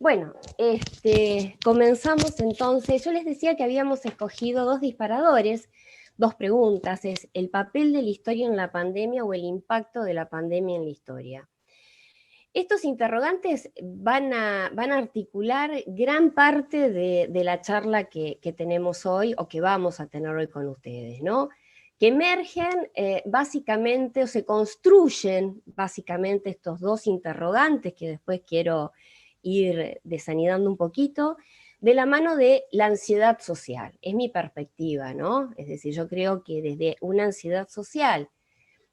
Bueno, comenzamos entonces. Yo les decía que habíamos escogido dos disparadores, dos preguntas, es el papel de la historia en la pandemia o el impacto de la pandemia en la historia. Estos interrogantes van a articular gran parte de la charla que tenemos hoy o que vamos a tener hoy con ustedes, ¿no? Que emergen básicamente o se construyen básicamente estos dos interrogantes que después quiero ir desanidando un poquito, de la mano de la ansiedad social. Es mi perspectiva, ¿no? Es decir, yo creo que desde una ansiedad social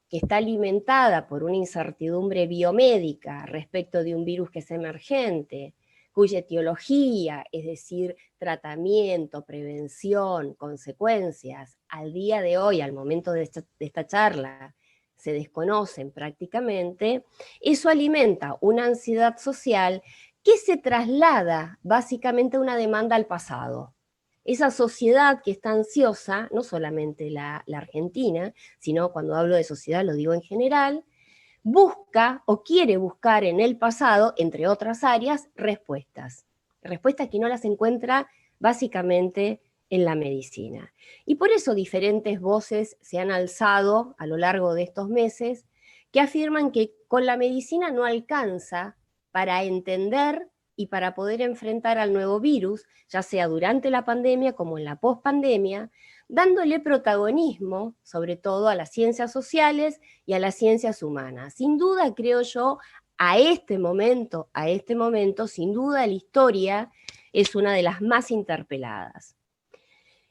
que está alimentada por una incertidumbre biomédica respecto de un virus que es emergente, cuya etiología, es decir, tratamiento, prevención, consecuencias, al día de hoy, al momento de esta charla, se desconocen prácticamente, eso alimenta una ansiedad social que se traslada básicamente a una demanda al pasado. Esa sociedad que está ansiosa, no solamente la Argentina, sino cuando hablo de sociedad lo digo en general, busca o quiere buscar en el pasado, entre otras áreas, respuestas. Respuestas que no las encuentra básicamente en la medicina. Y por eso diferentes voces se han alzado a lo largo de estos meses que afirman que con la medicina no alcanza para entender y para poder enfrentar al nuevo virus, ya sea durante la pandemia como en la pospandemia, dándole protagonismo, sobre todo a las ciencias sociales y a las ciencias humanas. Sin duda, creo yo, a este momento, sin duda la historia es una de las más interpeladas.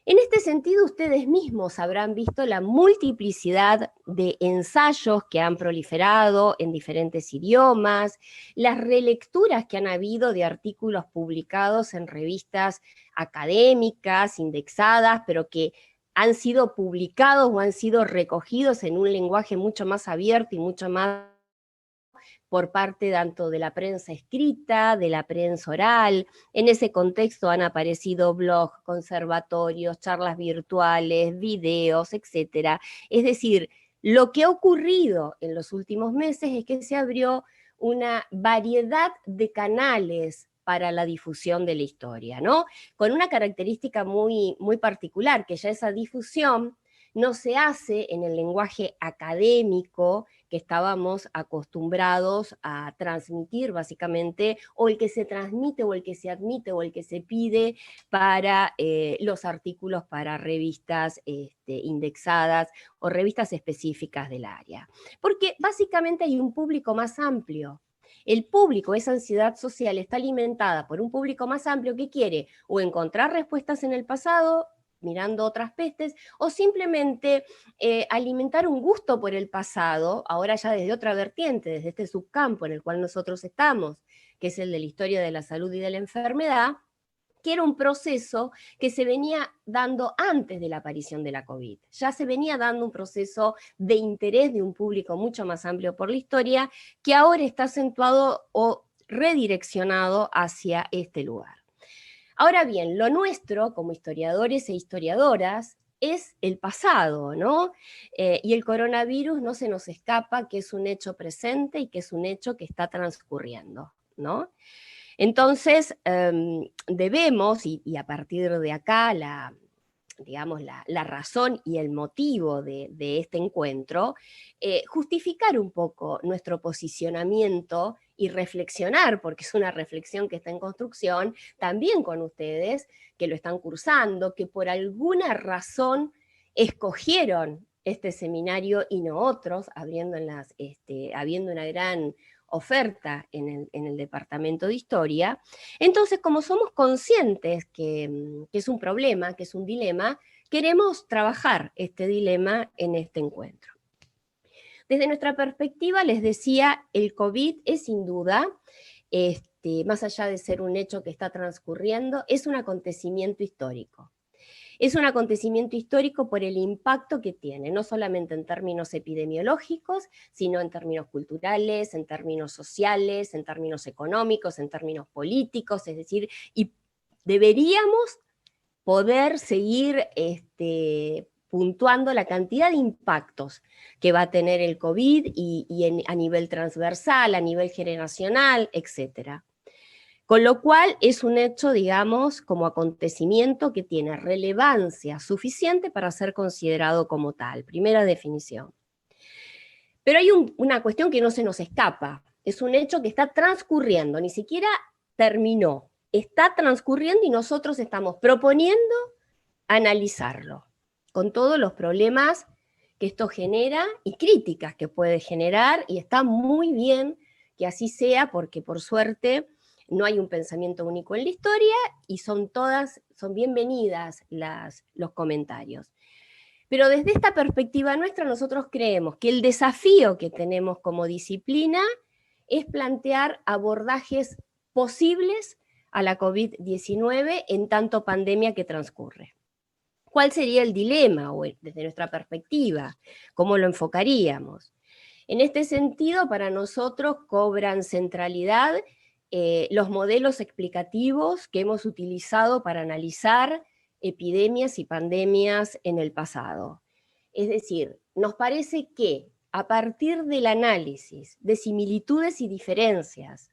En este sentido, ustedes mismos habrán visto la multiplicidad de ensayos que han proliferado en diferentes idiomas, las relecturas que han habido de artículos publicados en revistas académicas, indexadas, pero que han sido publicados o han sido recogidos en un lenguaje mucho más abierto y mucho más por parte tanto de la prensa escrita, de la prensa oral. En ese contexto han aparecido blogs, conservatorios, charlas virtuales, videos, etc. Es decir, lo que ha ocurrido en los últimos meses es que se abrió una variedad de canales para la difusión de la historia, ¿no? Con una característica muy, muy particular, que ya esa difusión no se hace en el lenguaje académico que estábamos acostumbrados a transmitir básicamente, o el que se transmite, o el que se admite, o el que se pide para los artículos para revistas indexadas o revistas específicas del área. Porque básicamente hay un público más amplio. El público, esa ansiedad social está alimentada por un público más amplio que quiere o encontrar respuestas en el pasado, mirando otras pestes, o simplemente alimentar un gusto por el pasado, ahora ya desde otra vertiente, desde este subcampo en el cual nosotros estamos, que es el de la historia de la salud y de la enfermedad, que era un proceso que se venía dando antes de la aparición de la COVID. Ya se venía dando un proceso de interés de un público mucho más amplio por la historia, que ahora está acentuado o redireccionado hacia este lugar. Ahora bien, lo nuestro como historiadores e historiadoras es el pasado, ¿no? Y el coronavirus no se nos escapa que es un hecho presente y que es un hecho que está transcurriendo, ¿no? Entonces, debemos, y a partir de acá, digamos, la razón y el motivo de este encuentro, justificar un poco nuestro posicionamiento y reflexionar, porque es una reflexión que está en construcción, también con ustedes que lo están cursando, que por alguna razón escogieron este seminario y no otros, habiendo una gran oferta en el departamento de historia. Entonces, como somos conscientes que es un problema, que es un dilema, queremos trabajar este dilema en este encuentro. Desde nuestra perspectiva, les decía, el COVID es sin duda, más allá de ser un hecho que está transcurriendo, es un acontecimiento histórico. Es un acontecimiento histórico por el impacto que tiene, no solamente en términos epidemiológicos, sino en términos culturales, en términos sociales, en términos económicos, en términos políticos, es decir, y deberíamos poder seguir puntuando la cantidad de impactos que va a tener el COVID a nivel transversal, a nivel generacional, etc. Con lo cual es un hecho, digamos, como acontecimiento que tiene relevancia suficiente para ser considerado como tal. Primera definición. Pero hay una cuestión que no se nos escapa. Es un hecho que está transcurriendo, ni siquiera terminó. Está transcurriendo y nosotros estamos proponiendo analizarlo, con todos los problemas que esto genera y críticas que puede generar, y está muy bien que así sea, porque por suerte no hay un pensamiento único en la historia y son bienvenidas los comentarios. Pero desde esta perspectiva nuestra, nosotros creemos que el desafío que tenemos como disciplina es plantear abordajes posibles a la COVID-19 en tanto pandemia que transcurre. ¿Cuál sería el dilema desde nuestra perspectiva? ¿Cómo lo enfocaríamos? En este sentido, para nosotros cobran centralidad los modelos explicativos que hemos utilizado para analizar epidemias y pandemias en el pasado. Es decir, nos parece que a partir del análisis de similitudes y diferencias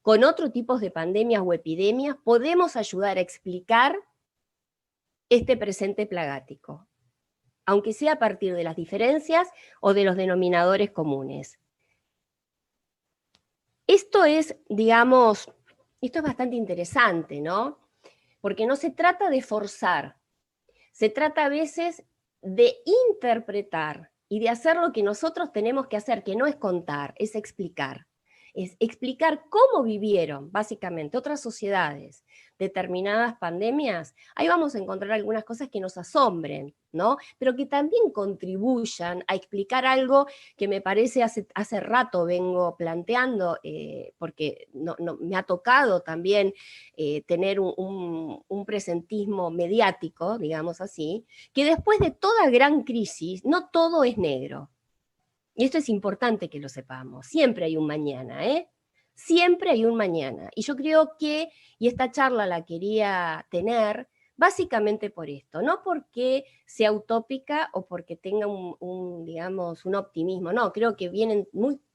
con otros tipos de pandemias o epidemias, podemos ayudar a explicar este presente plagático, aunque sea a partir de las diferencias o de los denominadores comunes. Esto es, digamos, esto es bastante interesante, ¿no? Porque no se trata de forzar, se trata a veces de interpretar y de hacer lo que nosotros tenemos que hacer, que no es contar, es explicar. Es explicar cómo vivieron, básicamente, otras sociedades determinadas pandemias. Ahí vamos a encontrar algunas cosas que nos asombren, ¿no? Pero que también contribuyan a explicar algo que me parece hace rato vengo planteando, porque me ha tocado también tener un presentismo mediático, digamos así, que después de toda gran crisis, no todo es negro. Y esto es importante que lo sepamos. Siempre hay un mañana, ¿eh? Siempre hay un mañana. Y yo creo que, y esta charla la quería tener básicamente por esto, no porque sea utópica o porque tenga digamos, un optimismo, no, creo que vienen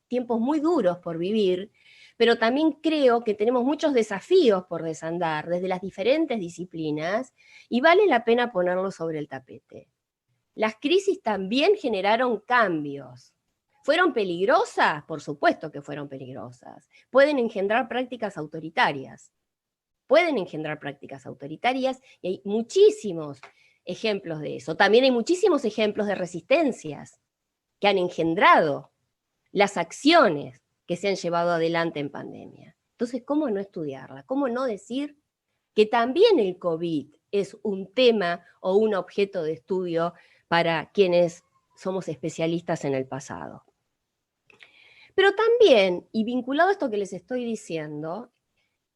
tiempos muy duros por vivir, pero también creo que tenemos muchos desafíos por desandar desde las diferentes disciplinas y vale la pena ponerlos sobre el tapete. Las crisis también generaron cambios. ¿Fueron peligrosas? Por supuesto que fueron peligrosas. Pueden engendrar prácticas autoritarias. Pueden engendrar prácticas autoritarias y hay muchísimos ejemplos de eso. También hay muchísimos ejemplos de resistencias que han engendrado las acciones que se han llevado adelante en pandemia. Entonces, ¿cómo no estudiarla? ¿Cómo no decir que también el COVID es un tema o un objeto de estudio para quienes somos especialistas en el pasado? Pero también, y vinculado a esto que les estoy diciendo,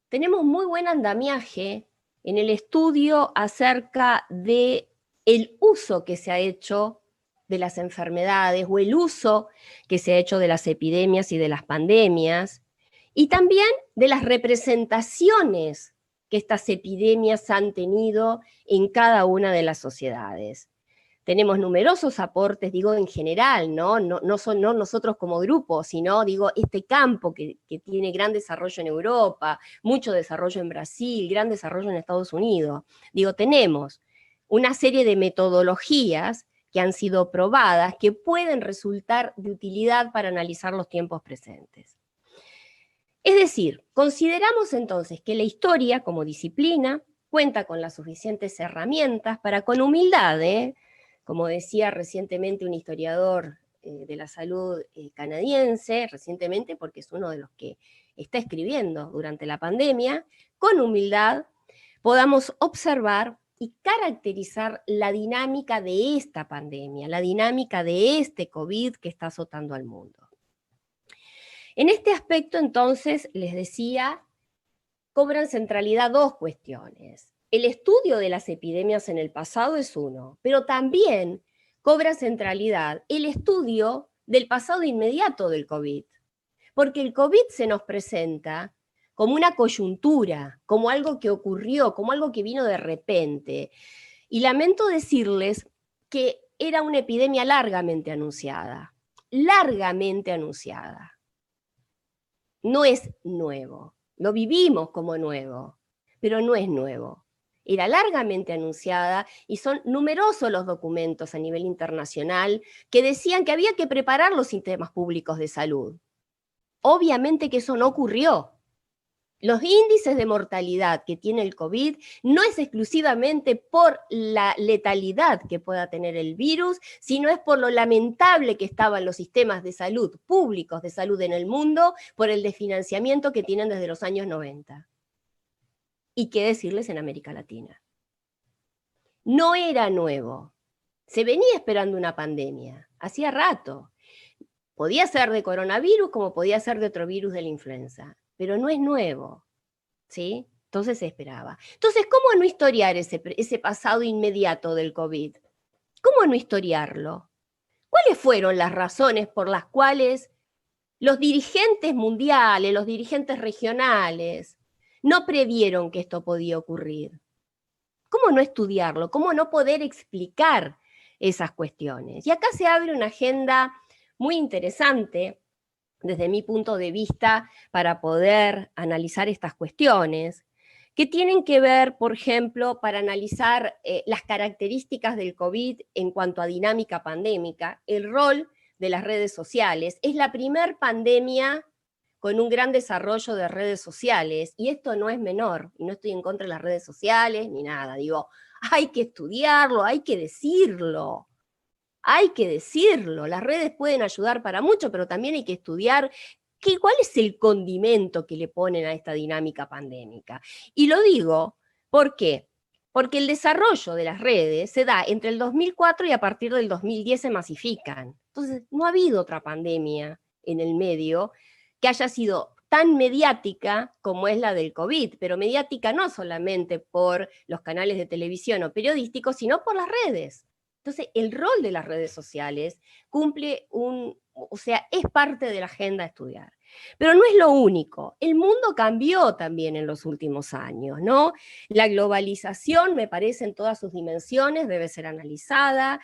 tenemos muy buen andamiaje en el estudio acerca de el uso que se ha hecho de las enfermedades o el uso que se ha hecho de las epidemias y de las pandemias, y también de las representaciones que estas epidemias han tenido en cada una de las sociedades. Tenemos numerosos aportes, digo, en general, ¿no? No nosotros como grupo, sino, digo, este campo que tiene gran desarrollo en Europa, mucho desarrollo en Brasil, gran desarrollo en Estados Unidos. Digo, tenemos una serie de metodologías que han sido probadas que pueden resultar de utilidad para analizar los tiempos presentes. Es decir, consideramos entonces que la historia como disciplina cuenta con las suficientes herramientas para con humildad, como decía recientemente un historiador de la salud canadiense, recientemente porque es uno de los que está escribiendo durante la pandemia, con humildad podamos observar y caracterizar la dinámica de esta pandemia, la dinámica de este COVID que está azotando al mundo. En este aspecto, entonces, les decía, cobran centralidad dos cuestiones. El estudio de las epidemias en el pasado es uno, pero también cobra centralidad el estudio del pasado inmediato del COVID, porque el COVID se nos presenta como una coyuntura, como algo que ocurrió, como algo que vino de repente. Y lamento decirles que era una epidemia largamente anunciada, no es nuevo. lo vivimos como nuevo, pero no es nuevo. Era largamente anunciada y son numerosos los documentos a nivel internacional que decían que había que preparar los sistemas públicos de salud. Obviamente que eso no ocurrió. Los índices de mortalidad que tiene el COVID no es exclusivamente por la letalidad que pueda tener el virus, sino es por lo lamentable que estaban los sistemas de salud públicos de salud en el mundo por el desfinanciamiento que tienen desde los años 90. ¿Y qué decirles en América Latina? No era nuevo. Se venía esperando una pandemia, hacía rato. Podía ser de coronavirus como podía ser de otro virus de la influenza, pero no es nuevo, ¿sí? Entonces se esperaba. Entonces, ¿cómo no historiar ese pasado inmediato del COVID? ¿Cómo no historiarlo? ¿Cuáles fueron las razones por las cuales los dirigentes mundiales, los dirigentes regionales, no previeron que esto podía ocurrir? ¿Cómo no estudiarlo? ¿Cómo no poder explicar esas cuestiones? Y acá se abre una agenda muy interesante desde mi punto de vista para poder analizar estas cuestiones, que tienen que ver, por ejemplo, para analizar las características del COVID en cuanto a dinámica pandémica, el rol de las redes sociales. Es la primer pandemia con un gran desarrollo de redes sociales, y esto no es menor, y no estoy en contra de las redes sociales ni nada, digo, hay que estudiarlo, hay que decirlo. Hay que decirlo, las redes pueden ayudar para mucho, pero también hay que estudiar cuál es el condimento que le ponen a esta dinámica pandémica. Y lo digo, ¿por qué? Porque el desarrollo de las redes se da entre el 2004 y a partir del 2010 se masifican. Entonces, no ha habido otra pandemia en el medio que haya sido tan mediática como es la del COVID, pero mediática no solamente por los canales de televisión o periodísticos, sino por las redes. Entonces, el rol de las redes sociales es parte de la agenda a estudiar. Pero no es lo único. El mundo cambió también en los últimos años, ¿no? La globalización, me parece, en todas sus dimensiones, debe ser analizada.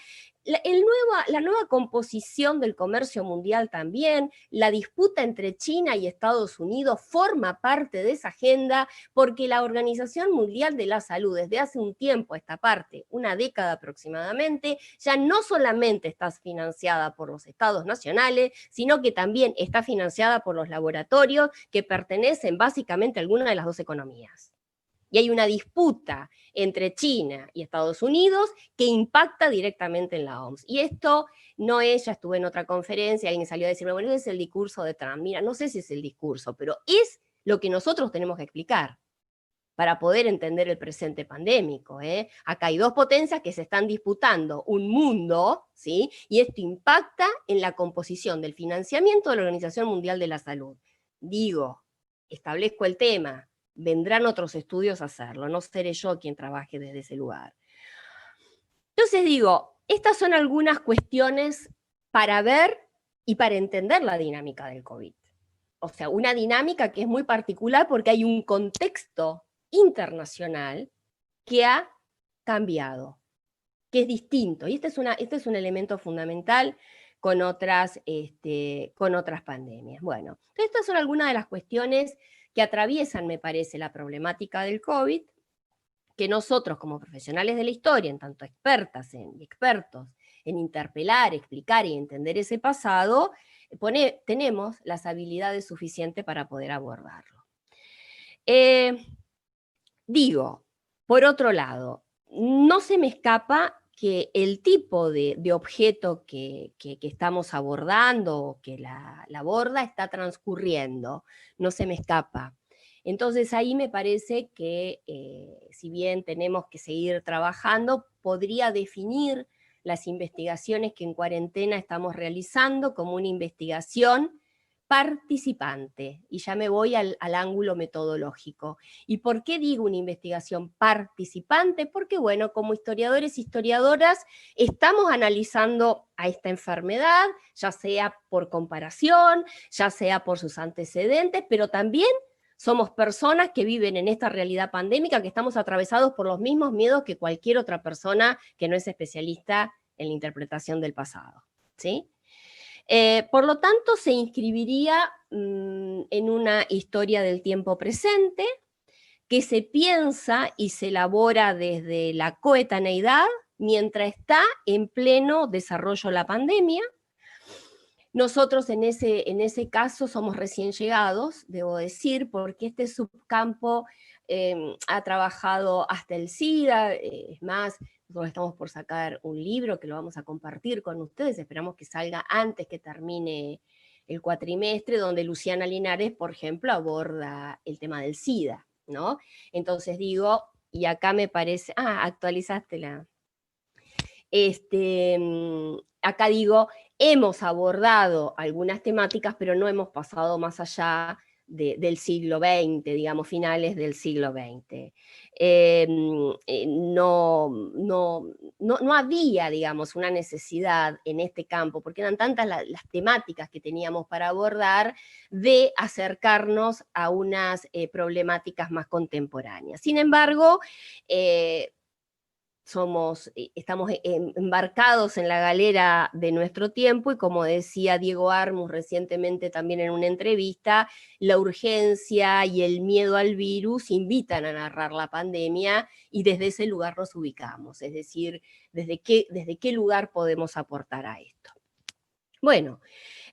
La nueva composición del comercio mundial también, la disputa entre China y Estados Unidos forma parte de esa agenda porque la Organización Mundial de la Salud desde hace un tiempo a esta parte, una década aproximadamente, ya no solamente está financiada por los estados nacionales, sino que también está financiada por los laboratorios que pertenecen básicamente a alguna de las dos economías. Y hay una disputa entre China y Estados Unidos que impacta directamente en la OMS. Y esto no es, ya estuve en otra conferencia, alguien salió a decirme, bueno, es el discurso de Trump. Mira, no sé si es el discurso, pero es lo que nosotros tenemos que explicar para poder entender el presente pandémico. Acá hay dos potencias que se están disputando un mundo, ¿sí? Y esto impacta en la composición del financiamiento de la Organización Mundial de la Salud. Digo, establezco el tema, vendrán otros estudios a hacerlo, no seré yo quien trabaje desde ese lugar. Entonces digo, estas son algunas cuestiones para ver y para entender la dinámica del COVID. O sea, una dinámica que es muy particular porque hay un contexto internacional que ha cambiado, que es distinto. Y este es un elemento fundamental con otras pandemias. Bueno, estas son algunas de las cuestiones que atraviesan, me parece, la problemática del COVID, que nosotros como profesionales de la historia, en tanto expertos en interpelar, explicar y entender ese pasado, tenemos las habilidades suficientes para poder abordarlo. Digo, por otro lado, no se me escapa que el tipo de objeto que estamos abordando, que la aborda, está transcurriendo, no se me escapa. Entonces ahí me parece que si bien tenemos que seguir trabajando, podría definir las investigaciones que en cuarentena estamos realizando como una investigación participante, y ya me voy al ángulo metodológico. ¿Y por qué digo una investigación participante? Porque, bueno, como historiadores e historiadoras, estamos analizando a esta enfermedad, ya sea por comparación, ya sea por sus antecedentes, pero también somos personas que viven en esta realidad pandémica, que estamos atravesados por los mismos miedos que cualquier otra persona que no es especialista en la interpretación del pasado, ¿sí? Por lo tanto, se inscribiría en una historia del tiempo presente, que se piensa y se elabora desde la coetaneidad, mientras está en pleno desarrollo la pandemia. Nosotros en ese caso somos recién llegados, debo decir, porque este subcampo ha trabajado hasta el SIDA, es más, nosotros estamos por sacar un libro que lo vamos a compartir con ustedes, esperamos que salga antes que termine el cuatrimestre, donde Luciana Linares, por ejemplo, aborda el tema del SIDA, ¿no? Entonces digo, y acá me parece, actualizaste la... Acá digo, hemos abordado algunas temáticas, pero no hemos pasado más allá del siglo XX, digamos, finales del siglo XX. No había, digamos, una necesidad en este campo, porque eran tantas las temáticas que teníamos para abordar, de acercarnos a unas problemáticas más contemporáneas. Sin embargo, estamos embarcados en la galera de nuestro tiempo, y como decía Diego Armus recientemente también en una entrevista, la urgencia y el miedo al virus invitan a narrar la pandemia, y desde ese lugar nos ubicamos, es decir, desde qué lugar podemos aportar a esto. Bueno,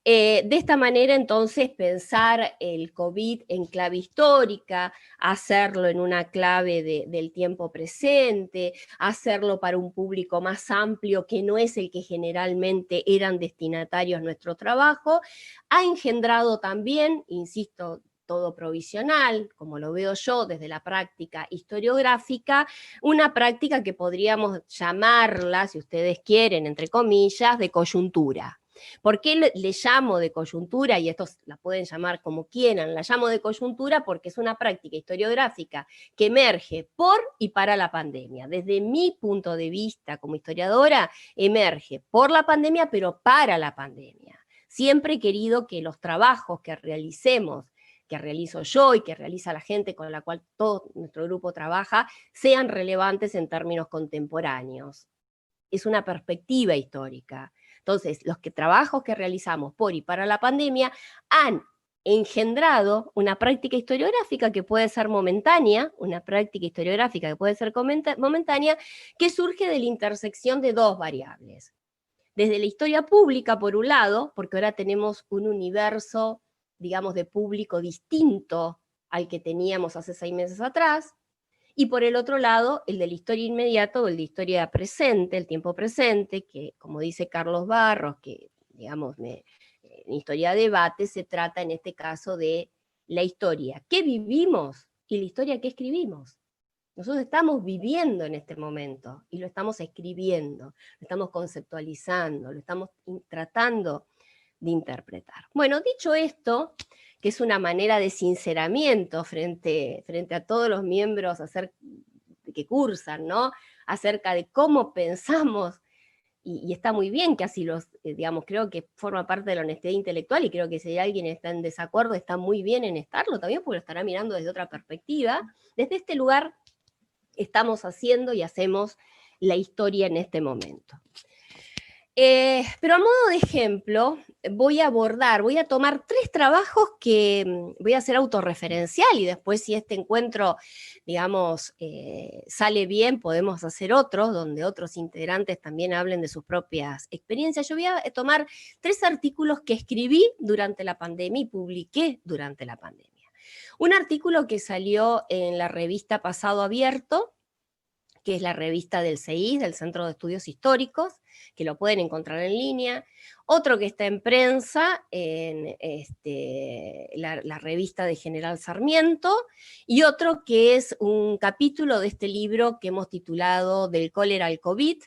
de esta manera, entonces, pensar el COVID en clave histórica, hacerlo en una clave del tiempo presente, hacerlo para un público más amplio que no es el que generalmente eran destinatarios nuestro trabajo, ha engendrado también, insisto, todo provisional, como lo veo yo desde la práctica historiográfica, una práctica que podríamos llamarla, si ustedes quieren, entre comillas, de coyuntura. ¿Por qué le llamo de coyuntura? Y estos la pueden llamar como quieran, la llamo de coyuntura porque es una práctica historiográfica que emerge por y para la pandemia. Desde mi punto de vista como historiadora, emerge por la pandemia, pero para la pandemia. Siempre he querido que los trabajos que realicemos, que realizo yo y que realiza la gente con la cual todo nuestro grupo trabaja, sean relevantes en términos contemporáneos. Es una perspectiva histórica. Entonces, los trabajos que realizamos por y para la pandemia han engendrado una práctica historiográfica que puede ser momentánea, que surge de la intersección de dos variables. Desde la historia pública, por un lado, porque ahora tenemos un universo, digamos, de público distinto al que teníamos hace 6 meses atrás, y por el otro lado, el de la historia inmediata o el de historia presente, el tiempo presente, que como dice Carlos Barros, que digamos, en historia de debate se trata en este caso de la historia que vivimos y la historia que escribimos. Nosotros estamos viviendo en este momento y lo estamos escribiendo, lo estamos conceptualizando, lo estamos tratando de interpretar. Bueno, dicho esto, que es una manera de sinceramiento frente a todos los miembros que cursan, ¿no? Acerca de cómo pensamos, y está muy bien que así digamos, creo que forma parte de la honestidad intelectual, y creo que si alguien está en desacuerdo, está muy bien en estarlo también, porque lo estará mirando desde otra perspectiva. Desde este lugar estamos haciendo y hacemos la historia en este momento. Pero a modo de ejemplo, voy a tomar 3 trabajos que voy a hacer autorreferencial, y después, si este encuentro, digamos, sale bien, podemos hacer otros, donde otros integrantes también hablen de sus propias experiencias. Yo voy a tomar 3 artículos que escribí durante la pandemia y publiqué durante la pandemia. Un artículo que salió en la revista Pasado Abierto, que es la revista del CEIS, del Centro de Estudios Históricos, que lo pueden encontrar en línea. Otro que está en prensa, en la revista de General Sarmiento, y otro que es un capítulo de este libro que hemos titulado Del cólera al COVID,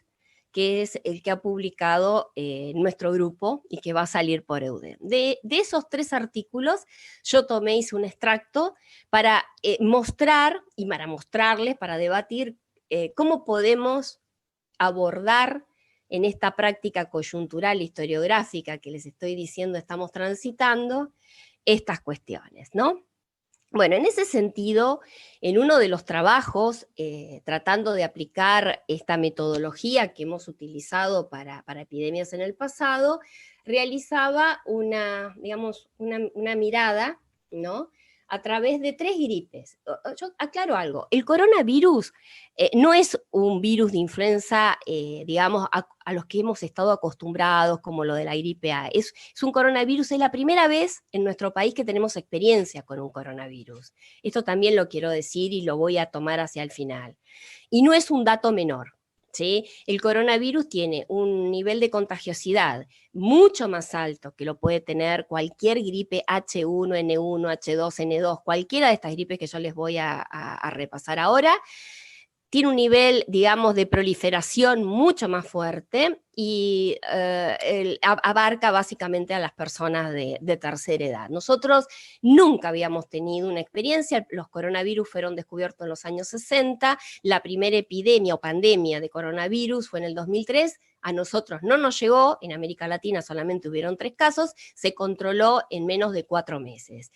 que es el que ha publicado nuestro grupo y que va a salir por EUDEM. De esos 3 artículos, yo hice un extracto para mostrar, y para mostrarles, para debatir cómo podemos abordar en esta práctica coyuntural historiográfica que les estoy diciendo estamos transitando, estas cuestiones, ¿no? Bueno, en ese sentido, en uno de los trabajos, tratando de aplicar esta metodología que hemos utilizado para epidemias en el pasado, realizaba digamos, una mirada, ¿no?, a través de 3 gripes. Yo aclaro algo, el coronavirus no es un virus de influenza, digamos, a los que hemos estado acostumbrados, como lo de la gripe A. Es un coronavirus, es la primera vez en nuestro país que tenemos experiencia con un coronavirus. Esto también lo quiero decir y lo voy a tomar hacia el final. Y no es un dato menor. ¿Sí? El coronavirus tiene un nivel de contagiosidad mucho más alto que lo puede tener cualquier gripe H1N1, H2, N2, cualquiera de estas gripes que yo les voy a repasar ahora. Tiene un nivel, digamos, de proliferación mucho más fuerte y abarca básicamente a las personas de tercera edad. Nosotros nunca habíamos tenido una experiencia, los coronavirus fueron descubiertos en los años 60, la primera epidemia o pandemia de coronavirus fue en el 2003, a nosotros no nos llegó, en América Latina solamente hubieron 3 casos, se controló en menos de 4 meses.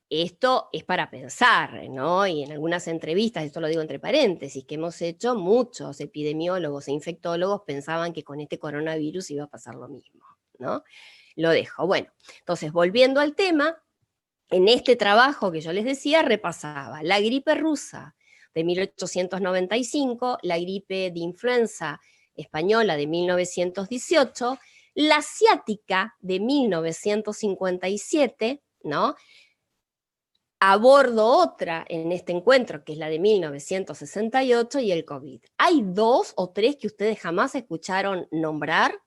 Esto es para pensar, ¿no? Y en algunas entrevistas, esto lo digo entre paréntesis, que hemos hecho, muchos epidemiólogos e infectólogos pensaban que con este coronavirus iba a pasar lo mismo, ¿no? Lo dejo. Bueno, entonces, volviendo al tema, en este trabajo que yo les decía, repasaba la gripe rusa de 1895, la gripe de influenza española de 1918, la asiática de 1957, ¿no? Abordo otra en este encuentro, que es la de 1968, y el COVID. Hay 2 o 3 que ustedes jamás escucharon nombrar,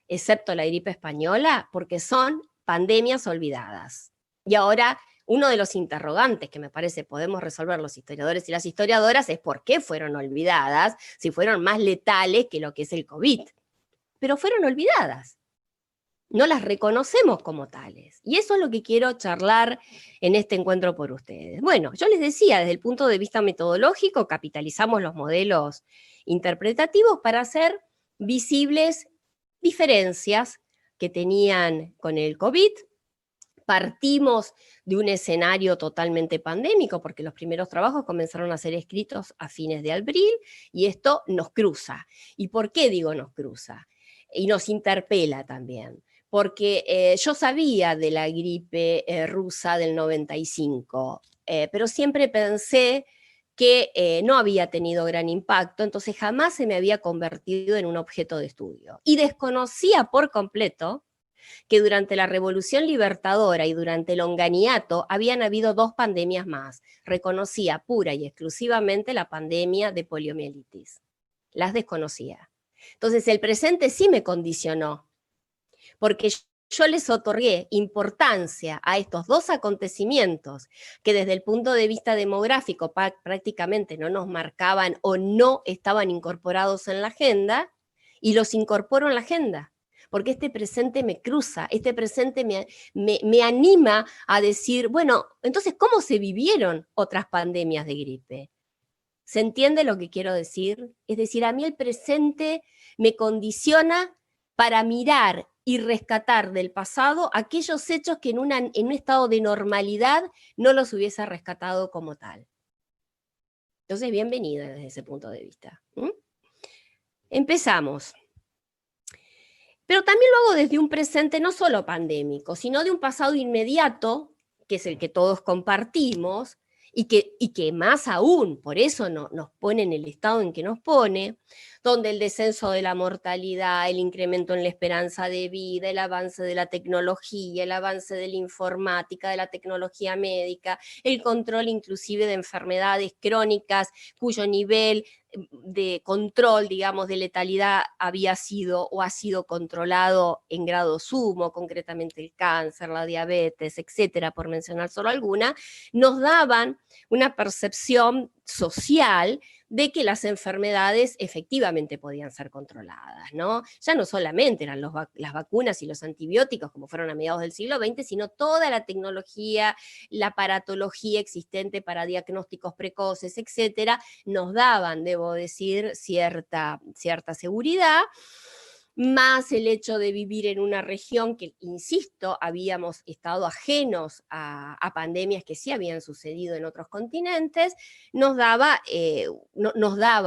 excepto la gripe española, porque son pandemias olvidadas. Y ahora, uno de los interrogantes que me parece podemos resolver los historiadores y las historiadoras es por qué fueron olvidadas, si fueron más letales que lo que es el COVID. Pero fueron olvidadas. No las reconocemos como tales. Y eso es lo que quiero charlar en este encuentro por ustedes. Bueno, yo les decía, desde el punto de vista metodológico, capitalizamos los modelos interpretativos para hacer visibles diferencias que tenían con el COVID. Partimos de un escenario totalmente pandémico, porque los primeros trabajos comenzaron a ser escritos a fines de abril, y esto nos cruza. ¿Y por qué digo nos cruza? Y nos interpela también. Porque yo sabía de la gripe rusa del 95, pero siempre pensé que no había tenido gran impacto, entonces jamás se me había convertido en un objeto de estudio. Y desconocía por completo que durante la Revolución Libertadora y durante el Onganiato habían habido 2 pandemias más. Reconocía pura y exclusivamente la pandemia de poliomielitis. Las desconocía. Entonces el presente sí me condicionó, porque yo les otorgué importancia a estos 2 acontecimientos que desde el punto de vista demográfico prácticamente no nos marcaban o no estaban incorporados en la agenda, y los incorporo en la agenda, porque este presente me cruza, este presente me anima a decir, bueno, entonces, ¿cómo se vivieron otras pandemias de gripe? ¿Se entiende lo que quiero decir? Es decir, a mí el presente me condiciona para mirar y rescatar del pasado aquellos hechos que en un estado de normalidad no los hubiese rescatado como tal. Entonces, bienvenida desde ese punto de vista. Empezamos. Pero también lo hago desde un presente no solo pandémico, sino de un pasado inmediato, que es el que todos compartimos, y que más aún, por eso nos pone en el estado en que nos pone, donde el descenso de la mortalidad, el incremento en la esperanza de vida, el avance de la tecnología, el avance de la informática, de la tecnología médica, el control inclusive de enfermedades crónicas cuyo nivel de control, digamos, de letalidad había sido o ha sido controlado en grado sumo, concretamente el cáncer, la diabetes, etcétera, por mencionar solo alguna, nos daban una percepción social de que las enfermedades efectivamente podían ser controladas, ¿no? Ya no solamente eran las vacunas y los antibióticos, como fueron a mediados del siglo XX, sino toda la tecnología, la aparatología existente para diagnósticos precoces, etcétera, nos daban, debo decir, cierta seguridad. más el hecho de vivir en una región que, insisto, habíamos estado ajenos a pandemias que sí habían sucedido en otros continentes, nos daba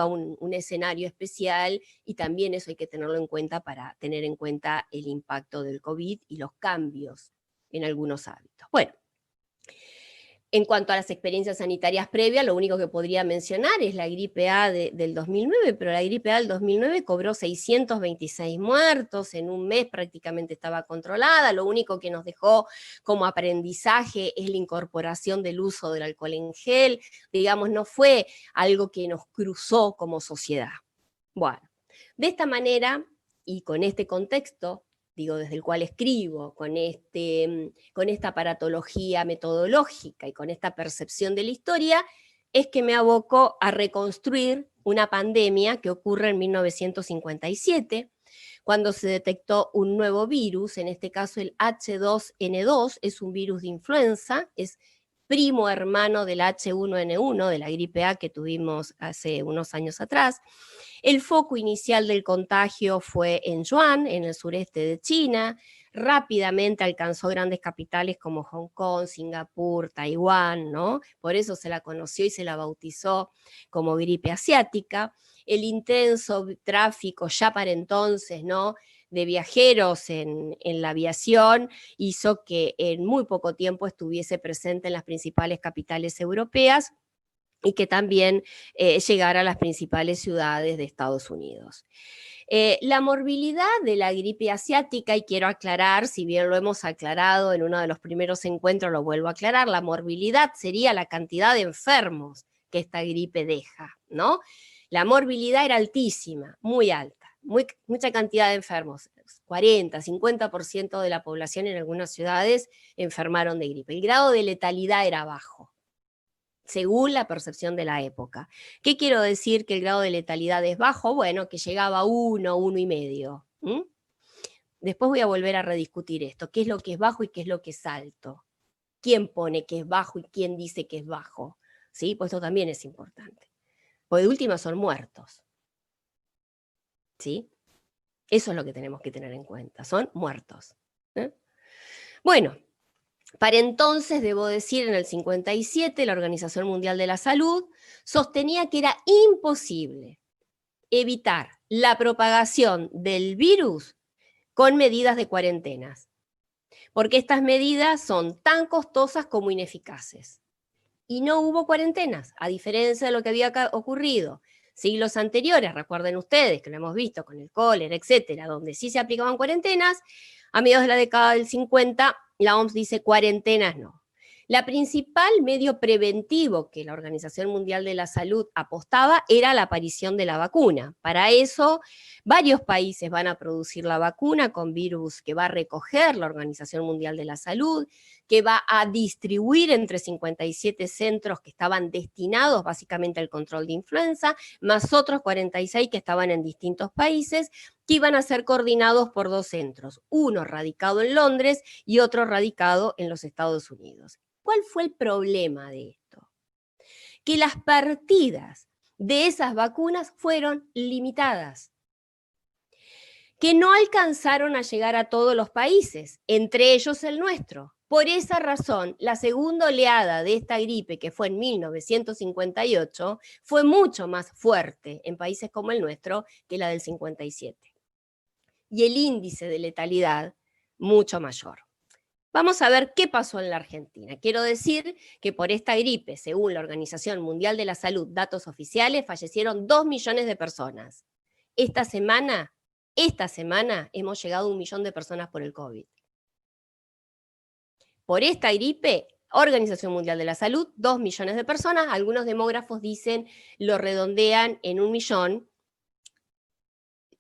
un escenario especial, y también eso hay que tenerlo en cuenta para tener en cuenta el impacto del COVID y los cambios en algunos hábitos. Bueno, en cuanto a las experiencias sanitarias previas, lo único que podría mencionar es la gripe A del 2009, pero la gripe A del 2009 cobró 626 muertos, en un mes prácticamente estaba controlada. Lo único que nos dejó como aprendizaje es la incorporación del uso del alcohol en gel. Digamos, no fue algo que nos cruzó como sociedad. Bueno, de esta manera y con este contexto, digo, desde el cual escribo, con esta aparatología metodológica y con esta percepción de la historia, es que me aboco a reconstruir una pandemia que ocurre en 1957, cuando se detectó un nuevo virus, en este caso el H2N2, es un virus de influenza, es primo hermano del H1N1, de la gripe A que tuvimos hace unos años atrás. El foco inicial del contagio fue en Wuhan, en el sureste de China. Rápidamente alcanzó grandes capitales como Hong Kong, Singapur, Taiwán, ¿no? Por eso se la conoció y se la bautizó como gripe asiática. El intenso tráfico ya para entonces, ¿no?, de viajeros en la aviación hizo que en muy poco tiempo estuviese presente en las principales capitales europeas y que también llegara a las principales ciudades de Estados Unidos. La morbilidad de la gripe asiática, y quiero aclarar, si bien lo hemos aclarado en uno de los primeros encuentros, lo vuelvo a aclarar, la morbilidad sería la cantidad de enfermos que esta gripe deja, ¿no? La morbilidad era altísima, muy alta, mucha cantidad de enfermos, 40, 50% de la población en algunas ciudades enfermaron de gripe. El grado de letalidad era bajo, según la percepción de la época. ¿Qué quiero decir que el grado de letalidad es bajo? Bueno, que llegaba a 1,5. Después voy a volver a rediscutir esto. ¿Qué es lo que es bajo y qué es lo que es alto? ¿Quién pone que es bajo y quién dice que es bajo? ¿Sí? Pues esto también es importante. Porque de última son muertos. ¿Sí? Eso es lo que tenemos que tener en cuenta. Son muertos. Bueno, para entonces, debo decir, en el 57, la Organización Mundial de la Salud sostenía que era imposible evitar la propagación del virus con medidas de cuarentenas, porque estas medidas son tan costosas como ineficaces. Y no hubo cuarentenas, a diferencia de lo que había ocurrido siglos anteriores. Recuerden ustedes que lo hemos visto con el cólera, etcétera, donde sí se aplicaban cuarentenas. A mediados de la década del 50, la OMS dice cuarentenas no. La principal medio preventivo que la Organización Mundial de la Salud apostaba era la aparición de la vacuna. Para eso, varios países van a producir la vacuna con virus que va a recoger la Organización Mundial de la Salud, que va a distribuir entre 57 centros que estaban destinados básicamente al control de influenza, más otros 46 que estaban en distintos países, que iban a ser coordinados por 2 centros, uno radicado en Londres y otro radicado en los Estados Unidos. ¿Cuál fue el problema de esto? Que las partidas de esas vacunas fueron limitadas, que no alcanzaron a llegar a todos los países, entre ellos el nuestro. Por esa razón, la segunda oleada de esta gripe, que fue en 1958, fue mucho más fuerte en países como el nuestro que la del 57. Y el índice de letalidad mucho mayor. Vamos a ver qué pasó en la Argentina. Quiero decir que por esta gripe, según la Organización Mundial de la Salud, datos oficiales, fallecieron 2 millones de personas. Esta semana hemos llegado a 1 millón de personas por el COVID. Por esta gripe, Organización Mundial de la Salud, 2 millones de personas. Algunos demógrafos dicen, lo redondean en 1 millón.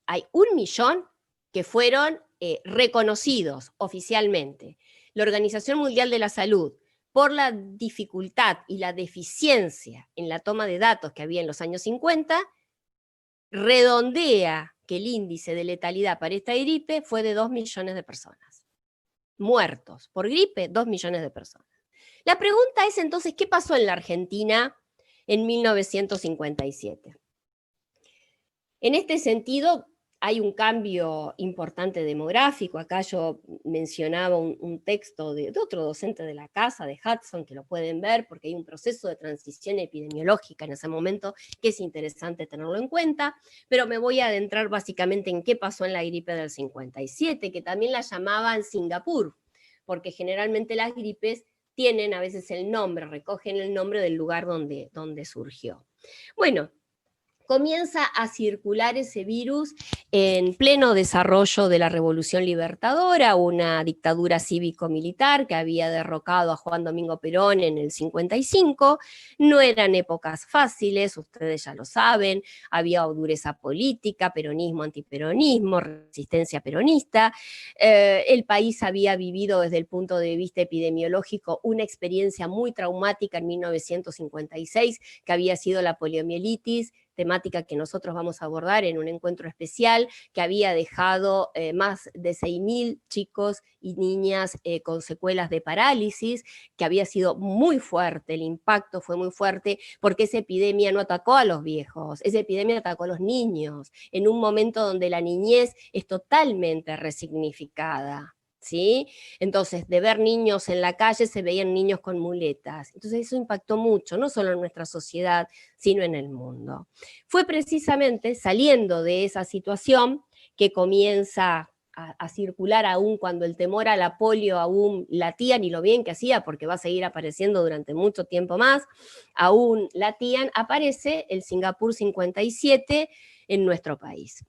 Hay 1 millón que fueron reconocidos oficialmente. La Organización Mundial de la Salud, por la dificultad y la deficiencia en la toma de datos que había en los años 50, redondea que el índice de letalidad para esta gripe fue de 2 millones de personas. Muertos por gripe, 2 millones de personas. La pregunta es entonces, ¿qué pasó en la Argentina en 1957? En este sentido, hay un cambio importante demográfico. Acá yo mencionaba un texto de otro docente de la casa, de Hudson, que lo pueden ver, porque hay un proceso de transición epidemiológica en ese momento que es interesante tenerlo en cuenta, pero me voy a adentrar básicamente en qué pasó en la gripe del 57, que también la llamaban Singapur, porque generalmente las gripes tienen a veces el nombre, recogen el nombre del lugar donde surgió. Bueno, comienza a circular ese virus en pleno desarrollo de la Revolución Libertadora, una dictadura cívico-militar que había derrocado a Juan Domingo Perón en el 55. No eran épocas fáciles, ustedes ya lo saben, había dureza política, peronismo, antiperonismo, resistencia peronista. El país había vivido desde el punto de vista epidemiológico una experiencia muy traumática en 1956, que había sido la poliomielitis, temática que nosotros vamos a abordar en un encuentro especial, que había dejado más de 6.000 chicos y niñas con secuelas de parálisis, que había sido muy fuerte, el impacto fue muy fuerte, porque esa epidemia no atacó a los viejos, esa epidemia atacó a los niños, en un momento donde la niñez es totalmente resignificada. ¿Sí? Entonces, de ver niños en la calle se veían niños con muletas. Entonces eso impactó mucho, no solo en nuestra sociedad, sino en el mundo. Fue precisamente saliendo de esa situación que comienza a circular aún cuando el temor a la polio aún latían, y lo bien que hacía, porque va a seguir apareciendo durante mucho tiempo más, aún latían, aparece el Singapur 57 en nuestro país.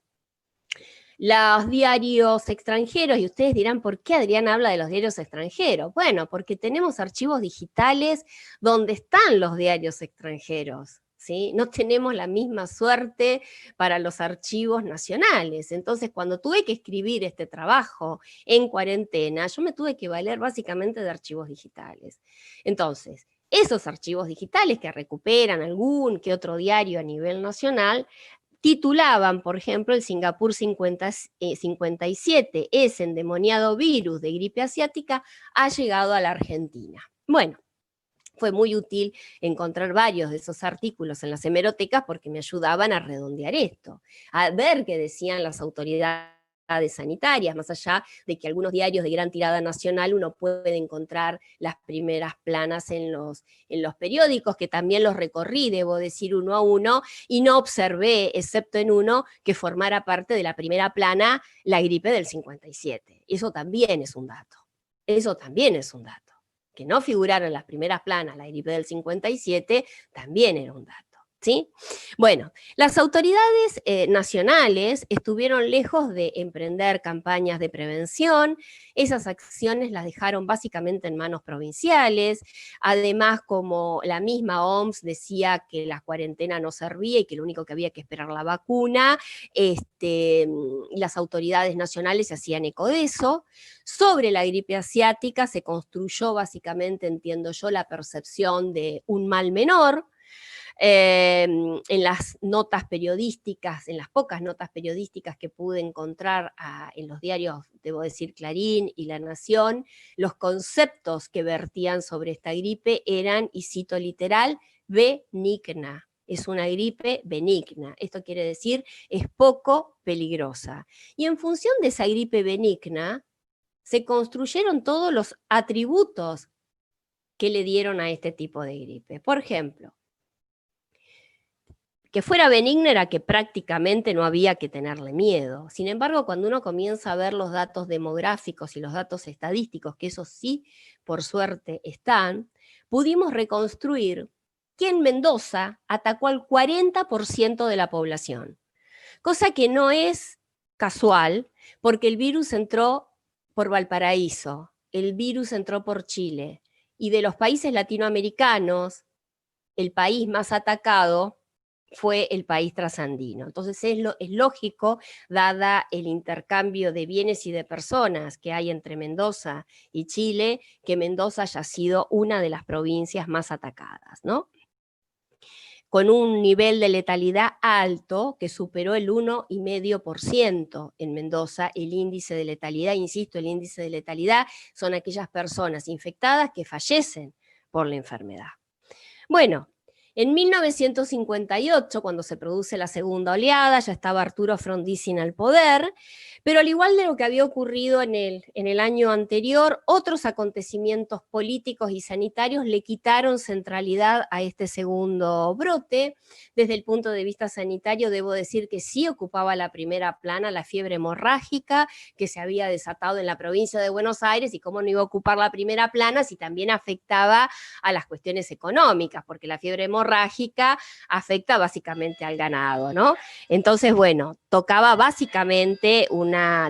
Los diarios extranjeros, y ustedes dirán, ¿por qué Adriana habla de los diarios extranjeros? Bueno, porque tenemos archivos digitales donde están los diarios extranjeros, ¿sí? No tenemos la misma suerte para los archivos nacionales. Entonces, cuando tuve que escribir este trabajo en cuarentena, yo me tuve que valer básicamente de archivos digitales. Entonces, esos archivos digitales que recuperan algún que otro diario a nivel nacional, titulaban, por ejemplo, el Singapur 57, ese endemoniado virus de gripe asiática ha llegado a la Argentina. Bueno, fue muy útil encontrar varios de esos artículos en las hemerotecas porque me ayudaban a redondear esto, a ver qué decían las autoridades sanitarias, más allá de que algunos diarios de gran tirada nacional uno puede encontrar las primeras planas en los periódicos, que también los recorrí, debo decir, uno a uno, y no observé, excepto en uno, que formara parte de la primera plana la gripe del 57. Eso también es un dato. Eso también es un dato. Que no figurara en las primeras planas la gripe del 57 también era un dato. ¿Sí? Bueno, las autoridades nacionales estuvieron lejos de emprender campañas de prevención, esas acciones las dejaron básicamente en manos provinciales, además como la misma OMS decía que la cuarentena no servía y que lo único que había que esperar la vacuna, las autoridades nacionales se hacían eco de eso. Sobre la gripe asiática se construyó básicamente, entiendo yo, la percepción de un mal menor. En las notas periodísticas, en las pocas notas periodísticas que pude encontrar en los diarios, debo decir, Clarín y La Nación, los conceptos que vertían sobre esta gripe eran, y cito literal, benigna. Es una gripe benigna. Esto quiere decir, es poco peligrosa. Y en función de esa gripe benigna, se construyeron todos los atributos que le dieron a este tipo de gripe. Por ejemplo, que fuera benigna era que prácticamente no había que tenerle miedo. Sin embargo, cuando uno comienza a ver los datos demográficos y los datos estadísticos, que esos sí, por suerte, están, pudimos reconstruir que en Mendoza atacó al 40% de la población, cosa que no es casual, porque el virus entró por Valparaíso, el virus entró por Chile, y de los países latinoamericanos, el país más atacado fue el país trasandino. Entonces es lógico, dada el intercambio de bienes y de personas que hay entre Mendoza y Chile, que Mendoza haya sido una de las provincias más atacadas, ¿no? Con un nivel de letalidad alto que superó el 1,5% en Mendoza, el índice de letalidad, insisto, el índice de letalidad son aquellas personas infectadas que fallecen por la enfermedad. Bueno, En 1958, cuando se produce la segunda oleada, ya estaba Arturo Frondizi al poder, pero al igual de lo que había ocurrido en el año anterior, otros acontecimientos políticos y sanitarios le quitaron centralidad a este segundo brote. Desde el punto de vista sanitario, debo decir que sí ocupaba la primera plana la fiebre hemorrágica que se había desatado en la provincia de Buenos Aires, y cómo no iba a ocupar la primera plana si también afectaba a las cuestiones económicas, porque la fiebre hemorrágica afecta básicamente al ganado, ¿no? Entonces, bueno, tocaba básicamente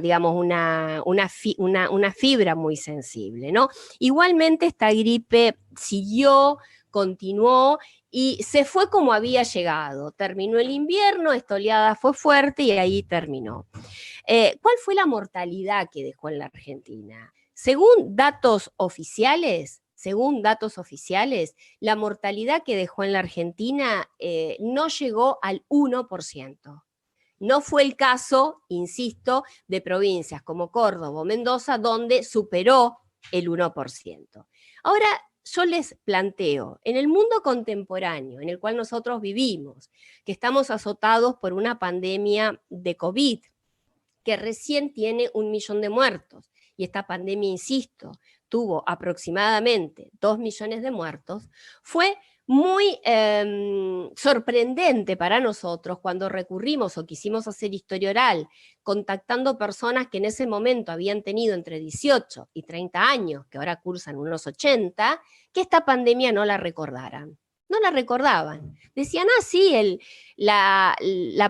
digamos, una fibra muy sensible, ¿no? Igualmente esta gripe siguió, continuó y se fue como había llegado. Terminó el invierno, esta oleada fue fuerte y ahí terminó. ¿Cuál fue la mortalidad que dejó en la Argentina? Según datos oficiales, la mortalidad que dejó en la Argentina no llegó al 1%. No fue el caso, insisto, de provincias como Córdoba o Mendoza, donde superó el 1%. Ahora, yo les planteo, en el mundo contemporáneo en el cual nosotros vivimos, que estamos azotados por una pandemia de COVID, que recién tiene 1 millón de muertos, y esta pandemia, insisto, tuvo aproximadamente 2 millones de muertos, fue muy sorprendente para nosotros cuando recurrimos o quisimos hacer historia oral, contactando personas que en ese momento habían tenido entre 18 y 30 años, que ahora cursan unos 80, que esta pandemia no la recordaran. No la recordaban. Decían, sí, la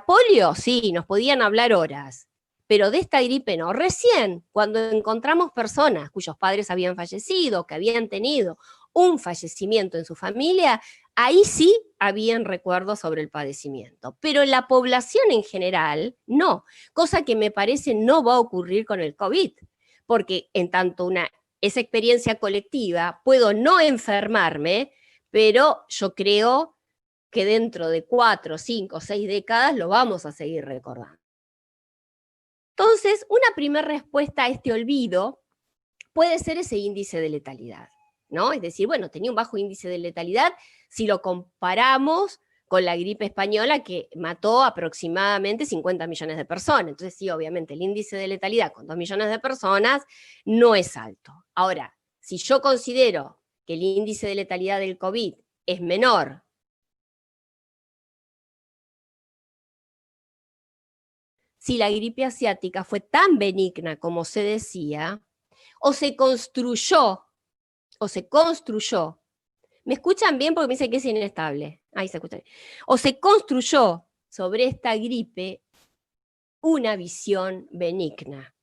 polio, sí, nos podían hablar horas, pero de esta gripe no. Recién, cuando encontramos personas cuyos padres habían fallecido, que habían tenido un fallecimiento en su familia, ahí sí habían recuerdos sobre el padecimiento. Pero en la población en general, no. Cosa que me parece no va a ocurrir con el COVID, porque en tanto esa experiencia colectiva, puedo no enfermarme, pero yo creo que dentro de 4, 5, 6 décadas lo vamos a seguir recordando. Entonces, una primera respuesta a este olvido puede ser ese índice de letalidad, ¿no? Es decir, bueno, tenía un bajo índice de letalidad si lo comparamos con la gripe española, que mató aproximadamente 50 millones de personas. Entonces, sí, obviamente, el índice de letalidad con 2 millones de personas no es alto. Ahora, si yo considero que el índice de letalidad del COVID es menor, si la gripe asiática fue tan benigna como se decía, o se construyó, ¿me escuchan bien? Porque me dicen que es inestable. Ahí se escucha bien. O se construyó sobre esta gripe una visión benigna.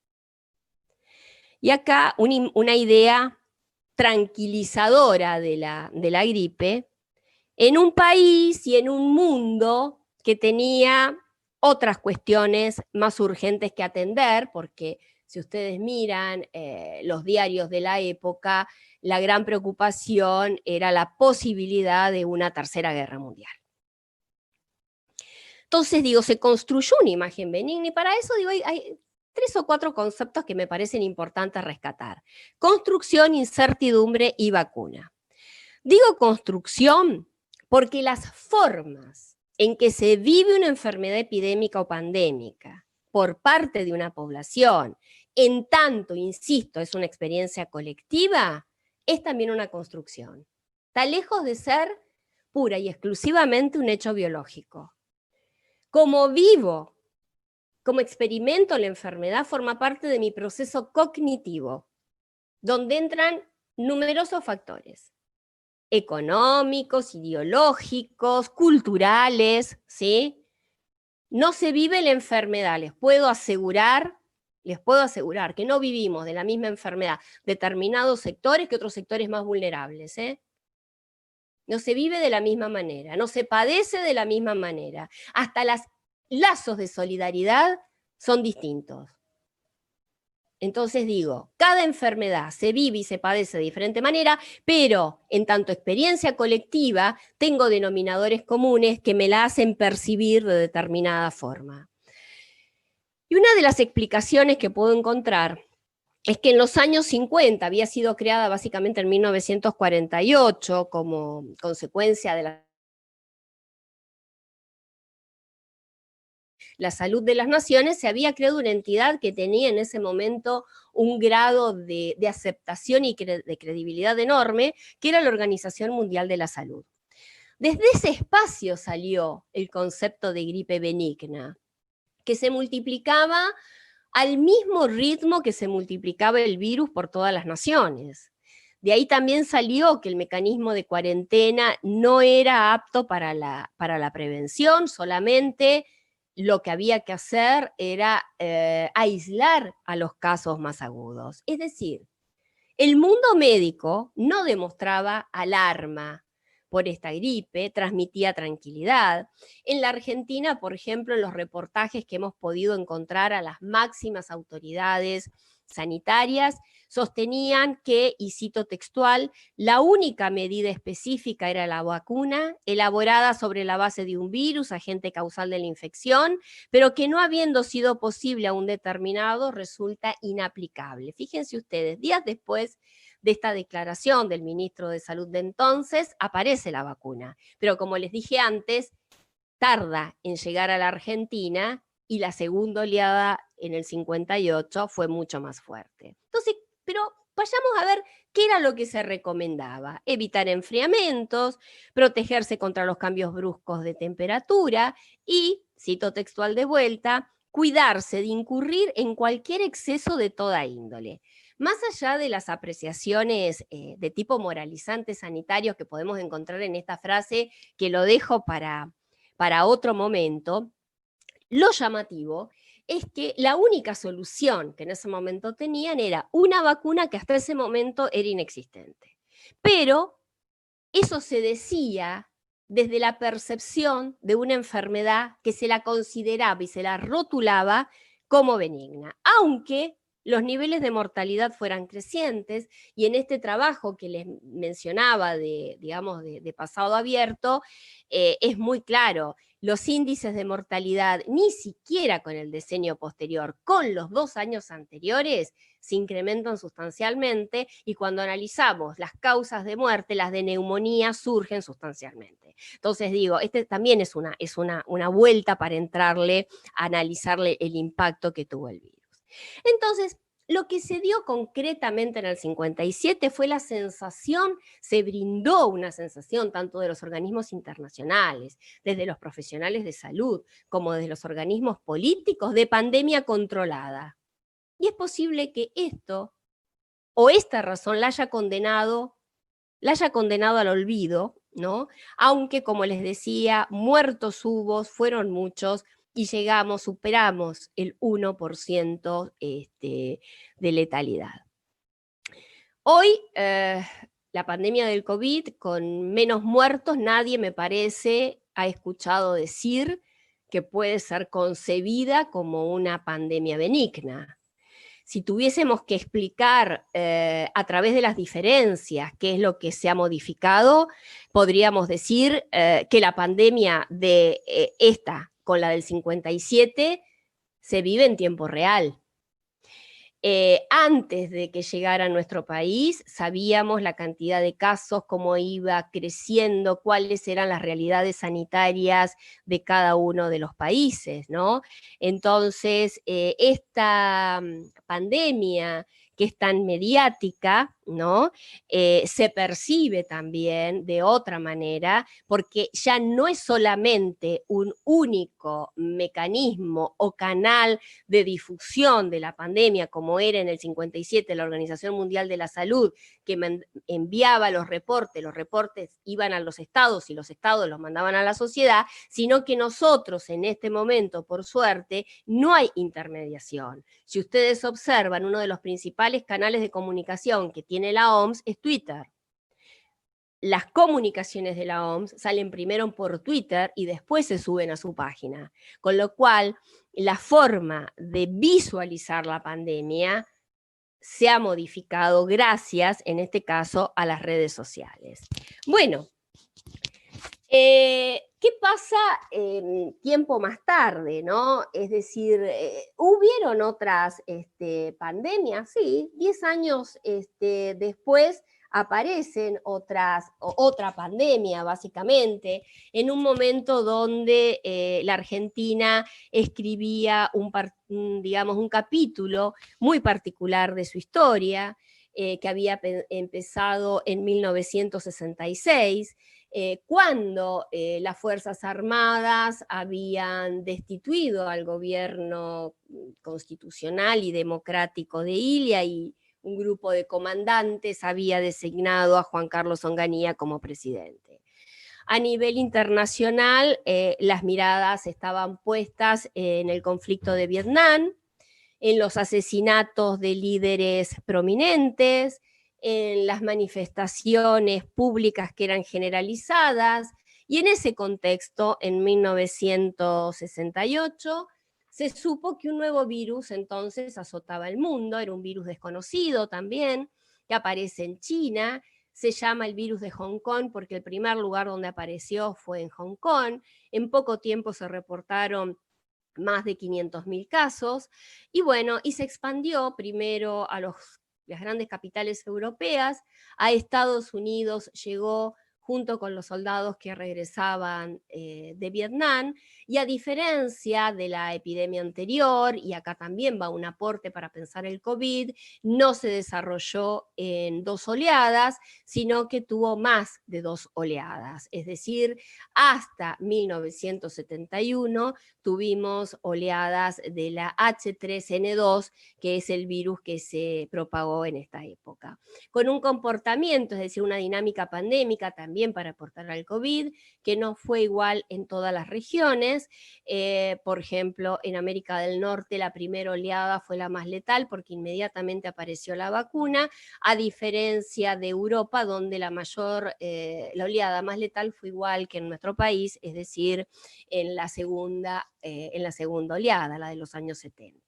Y acá una idea tranquilizadora de la gripe, en un país y en un mundo que tenía otras cuestiones más urgentes que atender, porque si ustedes miran los diarios de la época, la gran preocupación era la posibilidad de una tercera guerra mundial. Entonces, digo, se construyó una imagen benigna, y para eso, digo, hay 3 o 4 conceptos que me parecen importantes rescatar. Construcción, incertidumbre y vacuna. Digo construcción porque las formas en que se vive una enfermedad epidémica o pandémica por parte de una población, en tanto, insisto, es una experiencia colectiva, es también una construcción. Está lejos de ser pura y exclusivamente un hecho biológico. Como vivo, como experimento la enfermedad, forma parte de mi proceso cognitivo, donde entran numerosos factores económicos, ideológicos, culturales, ¿sí? No se vive la enfermedad, les puedo asegurar que no vivimos de la misma enfermedad determinados sectores que otros sectores más vulnerables, ¿eh? No se vive de la misma manera, no se padece de la misma manera. Hasta los lazos de solidaridad son distintos. Entonces digo, cada enfermedad se vive y se padece de diferente manera, pero en tanto experiencia colectiva tengo denominadores comunes que me la hacen percibir de determinada forma. Y una de las explicaciones que puedo encontrar es que en los años 50 había sido creada básicamente en 1948 como consecuencia de la la Salud de las Naciones, se había creado una entidad que tenía en ese momento un grado de aceptación y de credibilidad enorme, que era la Organización Mundial de la Salud. Desde ese espacio salió el concepto de gripe benigna, que se multiplicaba al mismo ritmo que se multiplicaba el virus por todas las naciones. De ahí también salió que el mecanismo de cuarentena no era apto para la prevención, solamente lo que había que hacer era aislar a los casos más agudos. Es decir, el mundo médico no demostraba alarma por esta gripe, transmitía tranquilidad. En la Argentina, por ejemplo, en los reportajes que hemos podido encontrar a las máximas autoridades sanitarias, sostenían que, y cito textual, la única medida específica era la vacuna, elaborada sobre la base de un virus, agente causal de la infección, pero que no habiendo sido posible a un determinado, resulta inaplicable. Fíjense ustedes, días después de esta declaración del ministro de Salud de entonces, aparece la vacuna. Pero como les dije antes, tarda en llegar a la Argentina y la segunda oleada en el 58 fue mucho más fuerte. Entonces, pero vayamos a ver qué era lo que se recomendaba. Evitar enfriamientos, protegerse contra los cambios bruscos de temperatura y, cito textual de vuelta, cuidarse de incurrir en cualquier exceso de toda índole. Más allá de las apreciaciones de tipo moralizante sanitario que podemos encontrar en esta frase, que lo dejo para otro momento, lo llamativo es que la única solución que en ese momento tenían era una vacuna que hasta ese momento era inexistente. Pero eso se decía desde la percepción de una enfermedad que se la consideraba y se la rotulaba como benigna, aunque los niveles de mortalidad fueran crecientes, y en este trabajo que les mencionaba de pasado abierto, es muy claro, los índices de mortalidad, ni siquiera con el decenio posterior, con los 2 años anteriores, se incrementan sustancialmente, y cuando analizamos las causas de muerte, las de neumonía surgen sustancialmente. Entonces digo, este también es una vuelta para entrarle a analizarle el impacto que tuvo el virus. Entonces, lo que se dio concretamente en el 57 fue la sensación, se brindó una sensación tanto de los organismos internacionales, desde los profesionales de salud, como desde los organismos políticos, de pandemia controlada. Y es posible que esto, o esta razón, la haya condenado al olvido, ¿no? Aunque, como les decía, muertos hubo, fueron muchos, y superamos el 1% de letalidad. Hoy, la pandemia del COVID, con menos muertos, nadie, me parece, ha escuchado decir que puede ser concebida como una pandemia benigna. Si tuviésemos que explicar a través de las diferencias qué es lo que se ha modificado, podríamos decir que la pandemia de esta con la del 57 se vive en tiempo real. Antes de que llegara a nuestro país, sabíamos la cantidad de casos, cómo iba creciendo, cuáles eran las realidades sanitarias de cada uno de los países, ¿no? Entonces, esta pandemia que es tan mediática, ¿no? Se percibe también de otra manera, porque ya no es solamente un único mecanismo o canal de difusión de la pandemia, como era en el 57 la Organización Mundial de la Salud, que enviaba los reportes iban a los estados y los estados los mandaban a la sociedad, sino que nosotros en este momento, por suerte, no hay intermediación. Si ustedes observan, uno de los principales canales de comunicación que tiene la OMS es Twitter. Las comunicaciones de la OMS salen primero por Twitter y después se suben a su página, con lo cual la forma de visualizar la pandemia se ha modificado gracias, en este caso, a las redes sociales. Bueno, ¿qué pasa tiempo más tarde, no? Es decir, ¿hubieron otras pandemias? Sí, 10 años después aparecen otra pandemia, básicamente, en un momento donde la Argentina escribía digamos, un capítulo muy particular de su historia, que había empezado en 1966, cuando las Fuerzas Armadas habían destituido al gobierno constitucional y democrático de Ilia y un grupo de comandantes había designado a Juan Carlos Onganía como presidente. A nivel internacional, las miradas estaban puestas en el conflicto de Vietnam, en los asesinatos de líderes prominentes, en las manifestaciones públicas que eran generalizadas, y en ese contexto, en 1968, se supo que un nuevo virus entonces azotaba el mundo, era un virus desconocido también, que aparece en China, se llama el virus de Hong Kong porque el primer lugar donde apareció fue en Hong Kong, en poco tiempo se reportaron más de 500.000 casos, y bueno, y se expandió primero a las grandes capitales europeas, a Estados Unidos llegó junto con los soldados que regresaban de Vietnam, y a diferencia de la epidemia anterior, y acá también va un aporte para pensar el COVID, no se desarrolló en 2 oleadas, sino que tuvo más de 2 oleadas, es decir, hasta 1971 tuvimos oleadas de la H3N2, que es el virus que se propagó en esta época. Con un comportamiento, es decir, una dinámica pandémica también para aportar al COVID, que no fue igual en todas las regiones. Por ejemplo, en América del Norte la primera oleada fue la más letal porque inmediatamente apareció la vacuna, a diferencia de Europa, donde la oleada más letal fue igual que en nuestro país, es decir, en la segunda oleada, la de los años 70.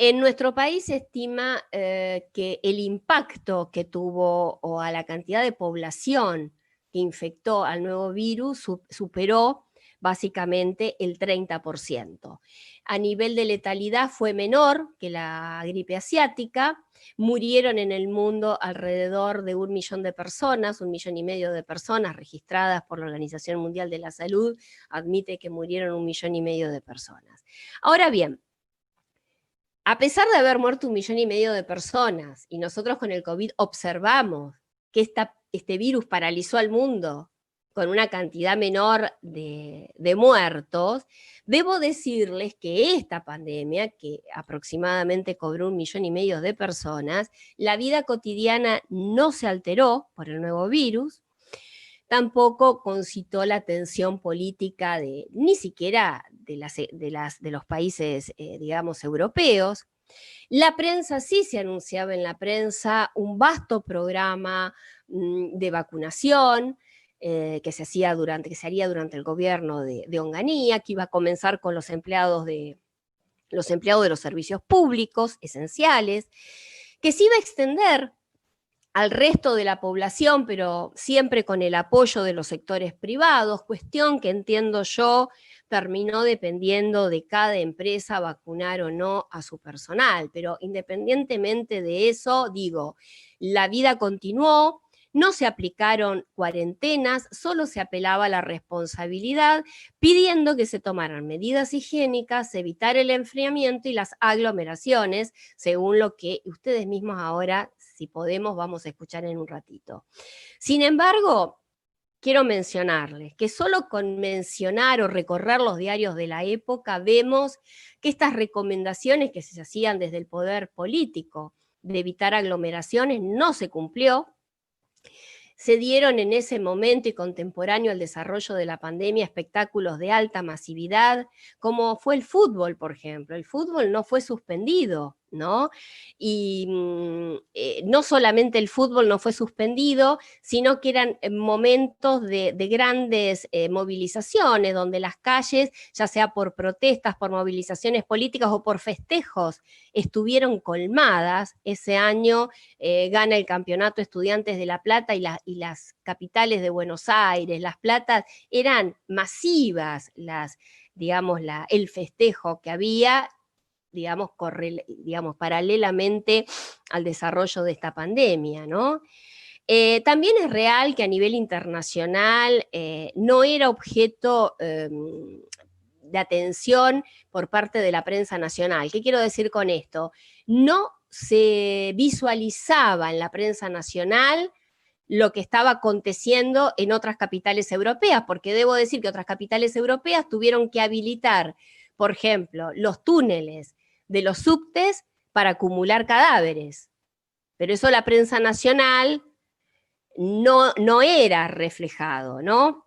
En nuestro país se estima que el impacto que tuvo o a la cantidad de población que infectó al nuevo virus superó básicamente el 30%. A nivel de letalidad fue menor que la gripe asiática, murieron en el mundo alrededor de 1 millón de personas, 1,5 millones de personas registradas por la Organización Mundial de la Salud, admite que murieron 1,5 millones de personas. Ahora bien, a pesar de haber muerto 1,5 millones de personas, y nosotros con el COVID observamos que este virus paralizó al mundo con una cantidad menor de muertos, debo decirles que esta pandemia, que aproximadamente cobró 1,5 millones de personas, la vida cotidiana no se alteró por el nuevo virus, tampoco concitó la atención política ni siquiera de los países, digamos, europeos. La prensa sí se anunciaba en la prensa un vasto programa de vacunación que se haría durante el gobierno de Onganía, que iba a comenzar con los empleados de los servicios públicos esenciales, que se iba a extender al resto de la población, pero siempre con el apoyo de los sectores privados, cuestión que entiendo yo terminó dependiendo de cada empresa vacunar o no a su personal, pero independientemente de eso, digo, la vida continuó, no se aplicaron cuarentenas, solo se apelaba a la responsabilidad, pidiendo que se tomaran medidas higiénicas, evitar el enfriamiento y las aglomeraciones, según lo que ustedes mismos ahora, si podemos, vamos a escuchar en un ratito. Sin embargo, quiero mencionarles que solo con mencionar o recorrer los diarios de la época vemos que estas recomendaciones que se hacían desde el poder político de evitar aglomeraciones no se cumplió. Se dieron en ese momento y contemporáneo al desarrollo de la pandemia espectáculos de alta masividad, como fue el fútbol, por ejemplo. El fútbol no fue suspendido, ¿no? Y no solamente el fútbol no fue suspendido, sino que eran momentos de grandes movilizaciones, donde las calles, ya sea por protestas, por movilizaciones políticas o por festejos, estuvieron colmadas. Ese año gana el campeonato Estudiantes de La Plata y las capitales de Buenos Aires, Las Platas, eran masivas digamos, el festejo que había, digamos, paralelamente al desarrollo de esta pandemia, ¿no? También es real que a nivel internacional no era objeto de atención por parte de la prensa nacional. ¿Qué quiero decir con esto? No se visualizaba en la prensa nacional lo que estaba aconteciendo en otras capitales europeas, porque debo decir que otras capitales europeas tuvieron que habilitar, por ejemplo, los túneles de los subtes para acumular cadáveres. Pero eso la prensa nacional no era reflejado, ¿no?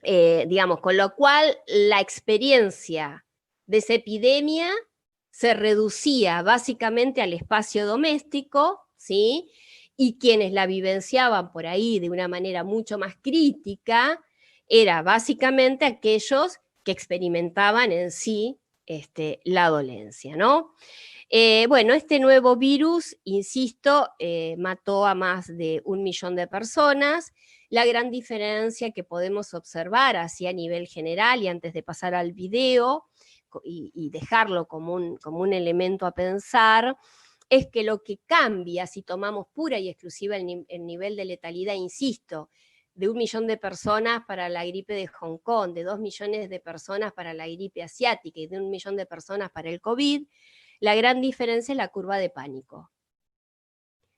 Digamos, con lo cual la experiencia de esa epidemia se reducía básicamente al espacio doméstico, ¿sí? Y quienes la vivenciaban por ahí de una manera mucho más crítica, era básicamente aquellos que experimentaban en sí la dolencia, ¿no? Bueno, este nuevo virus, insisto, mató a más de 1 millón de personas. La gran diferencia que podemos observar así a nivel general, y antes de pasar al video y dejarlo como un elemento a pensar, es que lo que cambia si tomamos pura y exclusiva el nivel de letalidad, insisto, de 1 millón de personas para la gripe de Hong Kong, de 2 millones de personas para la gripe asiática y de 1 millón de personas para el COVID, la gran diferencia es la curva de pánico.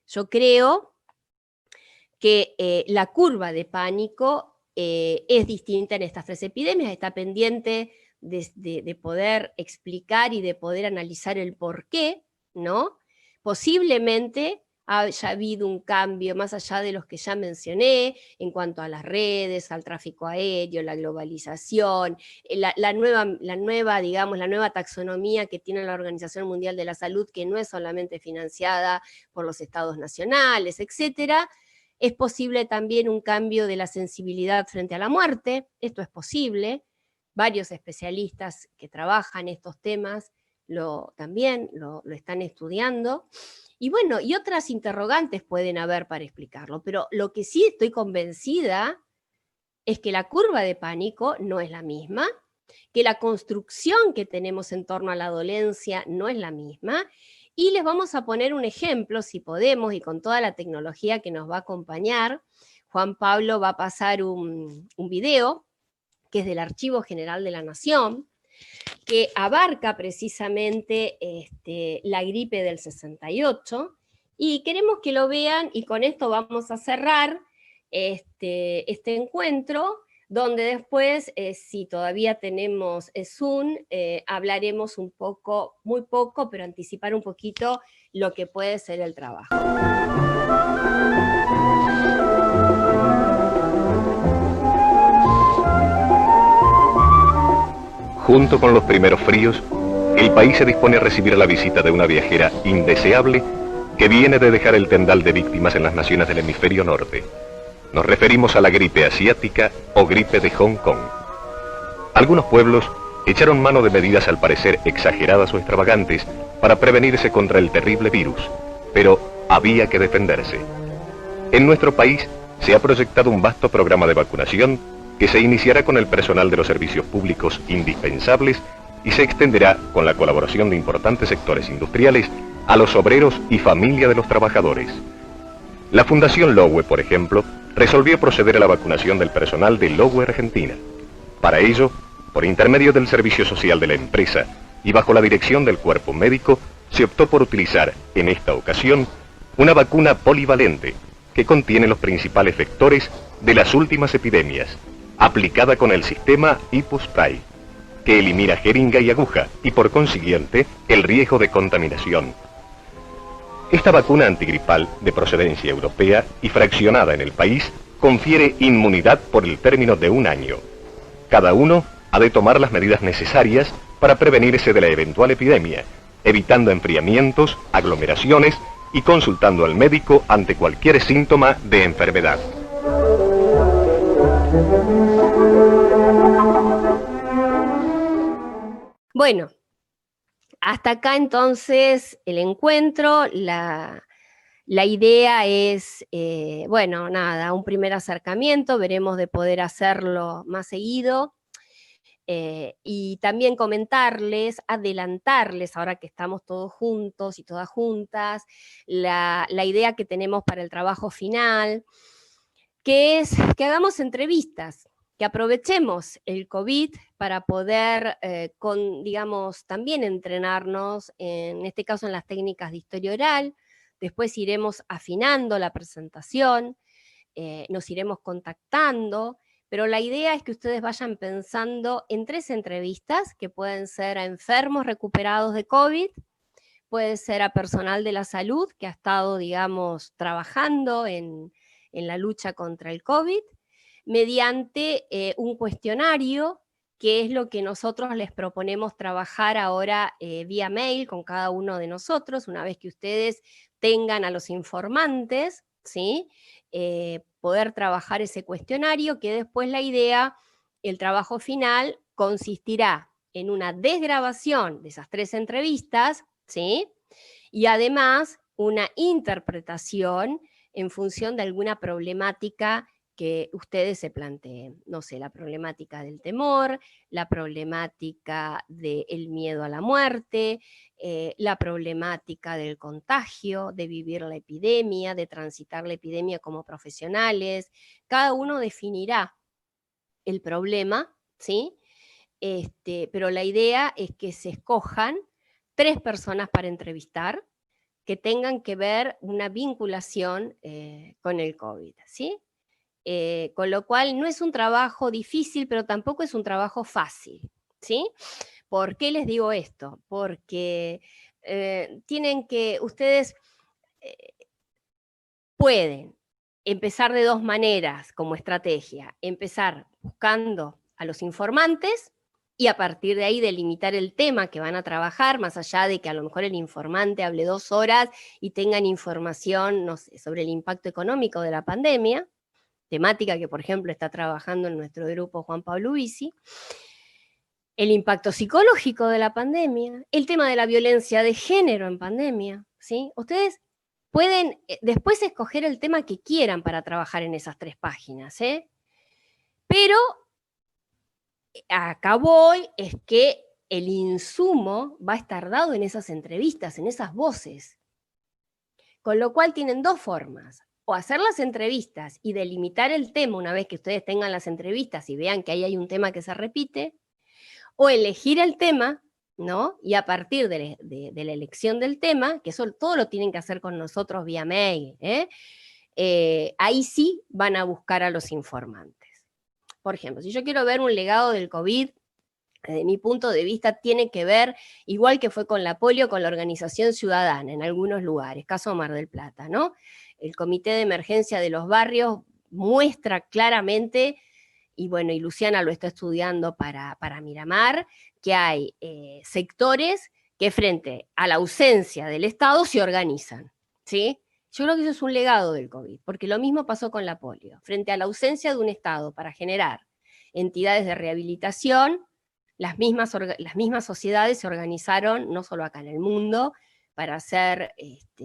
Yo creo que la curva de pánico es distinta en estas 3 epidemias, está pendiente de poder explicar y de poder analizar el por qué, ¿no? Posiblemente haya habido un cambio más allá de los que ya mencioné en cuanto a las redes, al tráfico aéreo, la globalización, la nueva taxonomía que tiene la Organización Mundial de la Salud, que no es solamente financiada por los estados nacionales, etcétera. Es posible también un cambio de la sensibilidad frente a la muerte, esto es posible. Varios especialistas que trabajan estos temas también lo están estudiando. Y bueno, y otras interrogantes pueden haber para explicarlo, pero lo que sí estoy convencida es que la curva de pánico no es la misma, que la construcción que tenemos en torno a la dolencia no es la misma, y les vamos a poner un ejemplo, si podemos, y con toda la tecnología que nos va a acompañar. Juan Pablo va a pasar un video que es del Archivo General de la Nación, que abarca precisamente la gripe del 68, y queremos que lo vean, y con esto vamos a cerrar este encuentro, donde después, si todavía tenemos Zoom, hablaremos un poco, muy poco, pero anticipar un poquito lo que puede ser el trabajo. Junto con los primeros fríos, el país se dispone a recibir la visita de una viajera indeseable que viene de dejar el tendal de víctimas en las naciones del hemisferio norte. Nos referimos a la gripe asiática o gripe de Hong Kong. Algunos pueblos echaron mano de medidas al parecer exageradas o extravagantes para prevenirse contra el terrible virus, pero había que defenderse. En nuestro país se ha proyectado un vasto programa de vacunación que se iniciará con el personal de los servicios públicos indispensables y se extenderá con la colaboración de importantes sectores industriales a los obreros y familia de los trabajadores. La Fundación Lowe, por ejemplo, resolvió proceder a la vacunación del personal de Lowe Argentina. Para ello, por intermedio del servicio social de la empresa y bajo la dirección del cuerpo médico, se optó por utilizar, en esta ocasión, una vacuna polivalente que contiene los principales vectores de las últimas epidemias, aplicada con el sistema Hipospray, que elimina jeringa y aguja y por consiguiente el riesgo de contaminación. Esta vacuna antigripal de procedencia europea y fraccionada en el país confiere inmunidad por el término de 1 año. Cada uno ha de tomar las medidas necesarias para prevenirse de la eventual epidemia, evitando enfriamientos, aglomeraciones y consultando al médico ante cualquier síntoma de enfermedad. Bueno, hasta acá entonces el encuentro, la idea es, bueno, nada, un primer acercamiento, veremos de poder hacerlo más seguido. Y también comentarles, adelantarles, ahora que estamos todos juntos y todas juntas, la idea que tenemos para el trabajo final, que es que hagamos entrevistas, que aprovechemos el COVID para poder, digamos, también entrenarnos, en este caso en las técnicas de historia oral. Después iremos afinando la presentación, nos iremos contactando, pero la idea es que ustedes vayan pensando en 3 entrevistas, que pueden ser a enfermos recuperados de COVID, puede ser a personal de la salud que ha estado, digamos, trabajando en la lucha contra el COVID, mediante un cuestionario, que es lo que nosotros les proponemos trabajar ahora vía mail con cada uno de nosotros, una vez que ustedes tengan a los informantes, ¿sí? Poder trabajar ese cuestionario, que después la idea, el trabajo final, consistirá en una desgrabación de esas 3 entrevistas, ¿sí? Y además una interpretación en función de alguna problemática que ustedes se planteen. No sé, la problemática del temor, la problemática del miedo a la muerte, la problemática del contagio, de vivir la epidemia, de transitar la epidemia como profesionales. Cada uno definirá el problema, ¿sí? Pero la idea es que se escojan 3 personas para entrevistar que tengan que ver una vinculación con el COVID, ¿sí? Con lo cual no es un trabajo difícil, pero tampoco es un trabajo fácil, ¿sí? ¿Por qué les digo esto? Porque tienen que, ustedes pueden empezar de 2 maneras como estrategia. Empezar buscando a los informantes y a partir de ahí delimitar el tema que van a trabajar, más allá de que a lo mejor el informante hable 2 horas y tengan información, no sé, sobre el impacto económico de la pandemia, temática que, por ejemplo, está trabajando en nuestro grupo Juan Pablo Bisi, el impacto psicológico de la pandemia, el tema de la violencia de género en pandemia, ¿sí? Ustedes pueden después escoger el tema que quieran para trabajar en esas 3 páginas, ¿eh? Pero acá voy, es que el insumo va a estar dado en esas entrevistas, en esas voces. Con lo cual tienen 2 formas, o hacer las entrevistas y delimitar el tema una vez que ustedes tengan las entrevistas y vean que ahí hay un tema que se repite, o elegir el tema, ¿no? Y a partir de la elección del tema, que eso todo lo tienen que hacer con nosotros vía mail, ahí sí van a buscar a los informantes. Por ejemplo, si yo quiero ver un legado del COVID, desde mi punto de vista, tiene que ver, igual que fue con la polio, con la organización ciudadana en algunos lugares, caso Mar del Plata, ¿no? El Comité de Emergencia de los Barrios muestra claramente, y bueno, y Luciana lo está estudiando para Miramar, que hay sectores que frente a la ausencia del Estado se organizan, ¿sí? Yo creo que eso es un legado del COVID, porque lo mismo pasó con la polio. Frente a la ausencia de un Estado para generar entidades de rehabilitación, las mismas sociedades se organizaron, no solo acá en el mundo, para hacer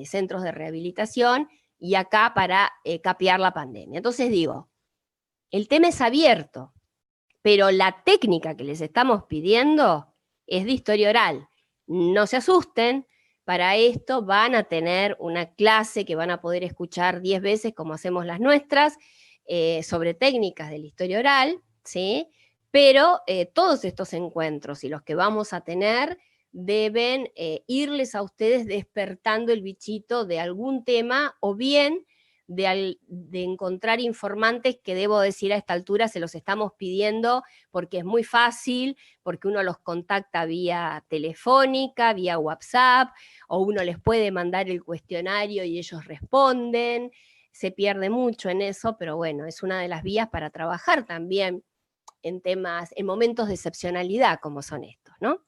centros de rehabilitación y acá para capear la pandemia. Entonces digo, el tema es abierto, pero la técnica que les estamos pidiendo es de historia oral. No se asusten, para esto van a tener una clase que van a poder escuchar 10 veces como hacemos las nuestras, sobre técnicas de la historia oral, ¿sí? Pero todos estos encuentros y los que vamos a tener deben irles a ustedes despertando el bichito de algún tema o bien de encontrar informantes que, debo decir, a esta altura se los estamos pidiendo porque es muy fácil, porque uno los contacta vía telefónica, vía WhatsApp, o uno les puede mandar el cuestionario y ellos responden. Se pierde mucho en eso, pero bueno, es una de las vías para trabajar también en temas, en momentos de excepcionalidad como son estos, ¿no?